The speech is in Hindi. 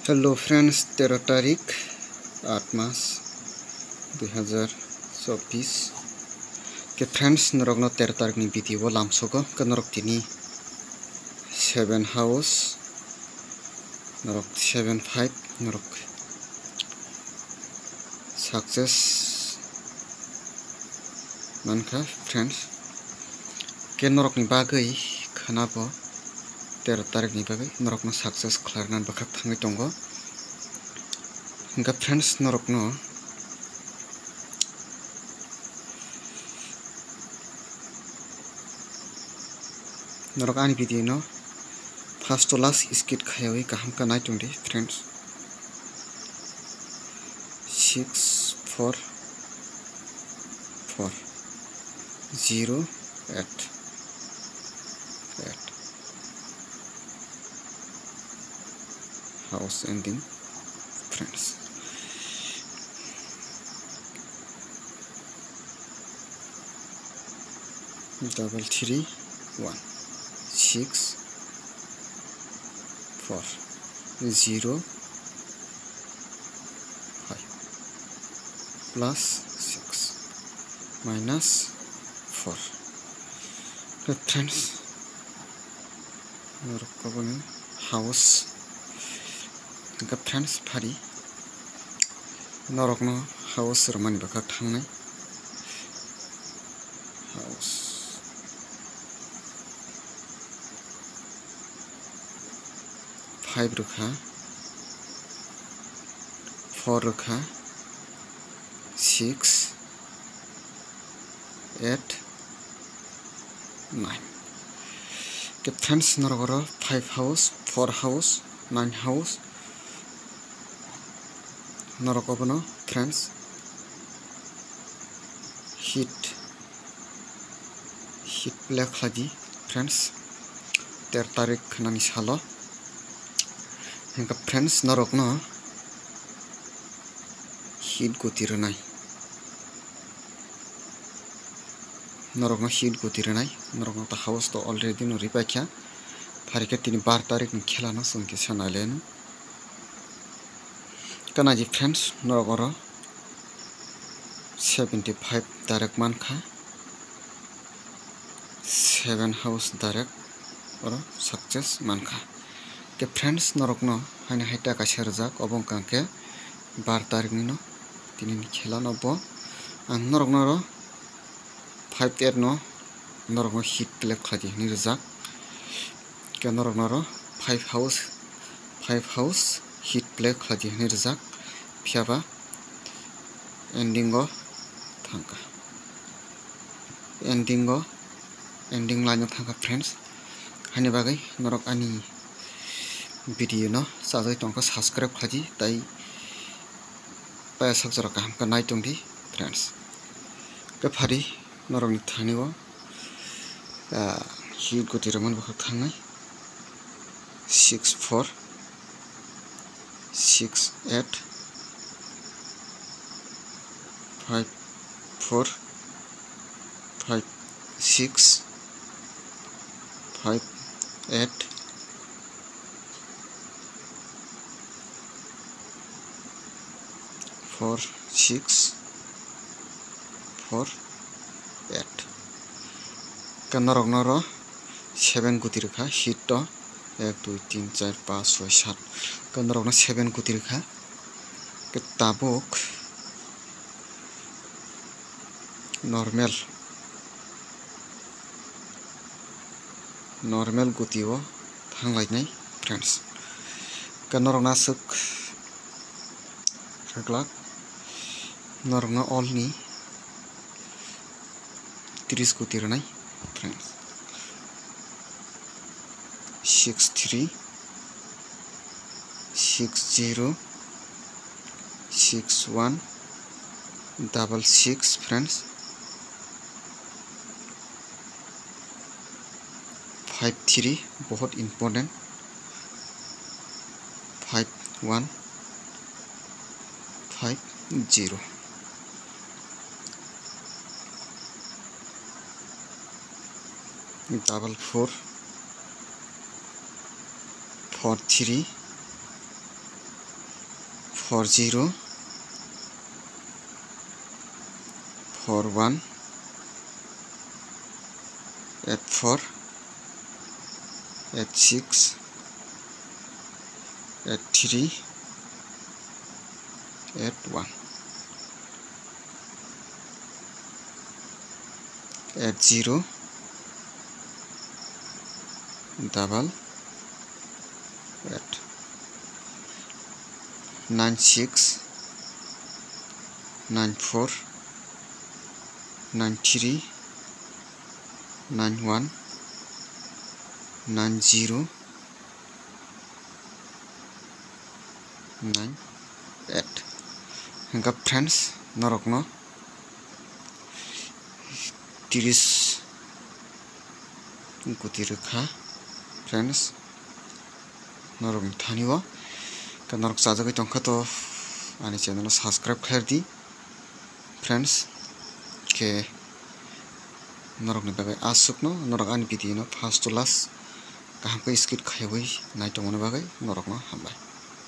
हेलो फ्रेंड्स 13 तारिख 8 मास 2024 के फ्रेंड्स नरकनो 13 तारिख नि भिडियो लामसोको के नरक तिनी 7 हाउस नरक 7-5 नरक सक्सेस मानखा फ्रेंड्स के नरक नि बागै खोनाबो 13 तारिख नि बागै नरकनो सक्सेस खालामनानै बखाक थांबाय दंगो इनका फ्रेंड्स नरकनो नरक आनी भिडियो न फर्स्ट to last skit खायावै गाहाम का नायटुंदे friends 64408 house ending friends double 3 1 6 4 0 5 plus 6 minus 4 good friends नरकबोनो house good friends फारि नरकनो house रमानि बका थांनाय house 5 रोखा 4 रोखा 6 8 9 के फ्रेंड्स नरगरो 5 हाउस 4 हाउस 9 हाउस नरकबोनो फ्रेंड्स हिट प्ले खादि फ्रेंड्स 13 तारिख नानि सालो इनका फ्रेंड्स नरकनो हिट गतिरनाय नरकनो हिट गतिरनाय नरकनो तो हाउस तो ऑलरेडी नो रिपाख्या फारिके तिनी 12 तारिख नि खेला न संके सनालेन कनाजी फ्रेंड्स नरकरो 75 तारिख मानखा 7 हाउस तारिख और सक्सेस मानखा के फ्रेंड्स नरकनो हाने हाइटा का सेरजाक अबं कांके 12 तारिख नि न तिनी खेला न बो आं नरकनो 5-8 no नरकनो हिट प्ले खादि नि रजाक के नरकनो 5 हाउस हिट प्ले खादि नि रजाक फियाबा एंडिंगो थांका एंडिंग लाइन थांका फ्रेंड्स हानि बागै नरक आनी भिडियो न साजै टंका सब्सक्राइब खादि ताई पाया सबजरा काम का नायटुंदि फ्रेंड्स के फारि नरकनि थानिबो हिट गतिरमन बखा थांनाय 6-4 6-8 5-4 5-6 5-8 4-6 4-8 का नरकनो 7 गतिरखा हिट तो 1 2 3 4 5 6 7 का नरकनो 7 गतिरखा के ताबुक नॉर्मल गतिओ थांलायनाय फ्रेंड्स का नरकना सक रगलाक नरकना ऑलनि 30 गतिरनाय फ्रेंड्स 6-3 6-0 6-1 6-6 फ्रेंड्स 5-3 बहुत important 5-1 5-0 4-4 4-3 40 41 84 86 83 81 80 double 8 96 94 93 91 90 98 hingga friends norokno 30 guti rokha friends norok thanio ka norok sajagoi tongkha to ani channel subscribe khairdi friends ke norok ni bagai asukno norok ani video no first to last kaham ke skip khayoi nai tongmani bagai norok no hambai।